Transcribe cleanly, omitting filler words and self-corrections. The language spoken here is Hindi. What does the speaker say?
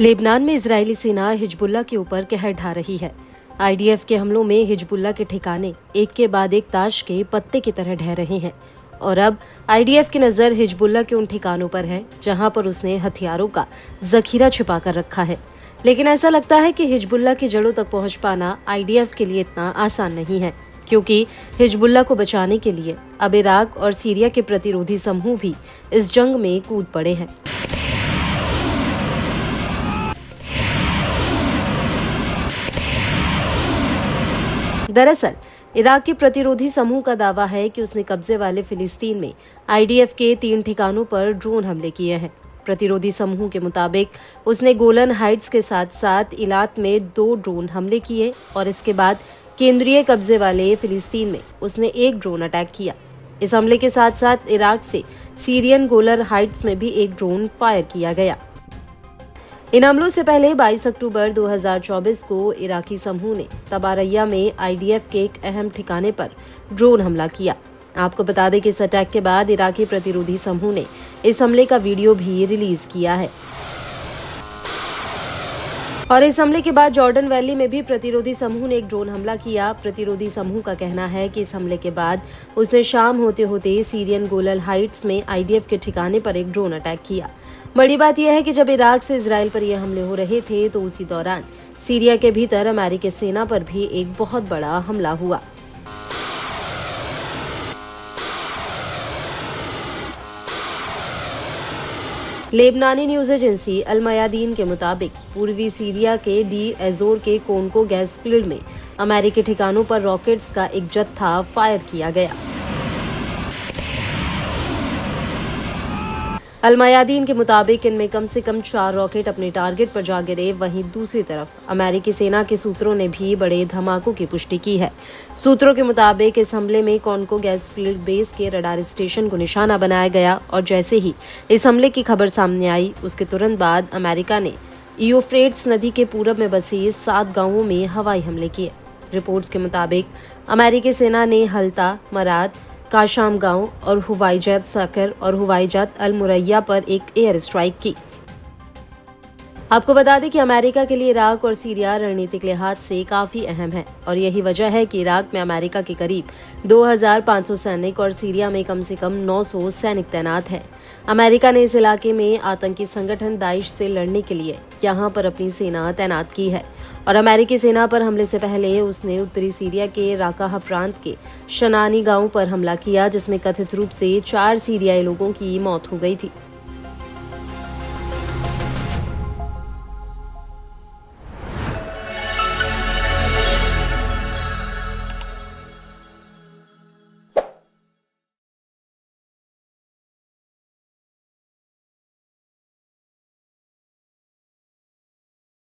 लेबनान में इजरायली सेना हिजबुल्लाह के ऊपर कहर ढा रही है। आईडीएफ के हमलों में हिजबुल्लाह के ठिकाने एक के बाद एक ताश के पत्ते की तरह ढह रहे हैं और अब आईडीएफ की नजर हिजबुल्लाह के उन ठिकानों पर है जहां पर उसने हथियारों का जखीरा छिपा कर रखा है। लेकिन ऐसा लगता है कि हिजबुल्लाह की जड़ों तक पहुंच पाना आईडीएफ के लिए इतना आसान नहीं है, क्योंकि हिजबुल्लाह को बचाने के लिए अब इराक और सीरिया के प्रतिरोधी समूह भी इस जंग में कूद पड़े हैं। दरअसल इराक के प्रतिरोधी समूह का दावा है कि उसने कब्जे वाले फिलिस्तीन में आईडीएफ के 3 ठिकानों पर ड्रोन हमले किए हैं। प्रतिरोधी समूह के मुताबिक उसने गोलन हाइट्स के साथ साथ इलात में 2 ड्रोन हमले किए और इसके बाद केंद्रीय कब्जे वाले फिलिस्तीन में उसने 1 ड्रोन अटैक किया। इस हमले के साथ साथ इराक से सीरियन गोलन हाइट्स में भी 1 ड्रोन फायर किया गया। इन हमलों से पहले 22 अक्टूबर 2024 को इराकी समूह ने तबारैया में आईडीएफ के एक अहम ठिकाने पर ड्रोन हमला किया। आपको बता दें कि इस अटैक के बाद इराकी प्रतिरोधी समूह ने इस हमले का वीडियो भी रिलीज किया है और इस हमले के बाद जॉर्डन वैली में भी प्रतिरोधी समूह ने एक ड्रोन हमला किया। प्रतिरोधी समूह का कहना है कि इस हमले के बाद उसने शाम होते होते सीरियन गोलन हाइट्स में आईडीएफ के ठिकाने पर एक ड्रोन अटैक किया। बड़ी बात यह है कि जब इराक से इजराइल पर यह हमले हो रहे थे तो उसी दौरान सीरिया के भीतर अमेरिकी सेना पर भी एक बहुत बड़ा हमला हुआ। लेबनानी न्यूज एजेंसी अल मयादीन के मुताबिक पूर्वी सीरिया के डी एजोर के कोनको गैस फील्ड में अमेरिकी ठिकानों पर रॉकेट्स का एक जत्था फायर किया गया। अल मयादीन के मुताबिक इनमें कम से कम 4 रॉकेट अपने टारगेट पर जा गिरे। वहीं दूसरी तरफ अमेरिकी सेना के सूत्रों ने भी बड़े धमाकों की पुष्टि की है। सूत्रों के मुताबिक इस हमले में कॉन्को गैस फील्ड बेस के रडार स्टेशन को निशाना बनाया गया और जैसे ही इस हमले की खबर सामने आई उसके तुरंत बाद अमेरिका ने यूफ्रेट्स नदी के पूरब में बसे 7 गांवों में हवाई हमले किए। रिपोर्ट्स के मुताबिक अमेरिकी सेना ने हल्ता, मराद, काशाम गांव और हुवाईजात साकर और हुवाईजात अल मुरैया पर एक एयर स्ट्राइक की। आपको बता दें कि अमेरिका के लिए इराक और सीरिया रणनीतिक लिहाज से काफी अहम है और यही वजह है कि इराक में अमेरिका के करीब 2500 सैनिक और सीरिया में कम से कम 900 सैनिक तैनात हैं। अमेरिका ने इस इलाके में आतंकी संगठन दाइश से लड़ने के लिए यहां पर अपनी सेना तैनात की है और अमेरिकी सेना पर हमले से पहले उसने उत्तरी सीरिया के राकाह प्रांत के शनानी गांव पर हमला किया, जिसमें कथित रूप से 4 सीरियाई लोगों की मौत हो गई थी।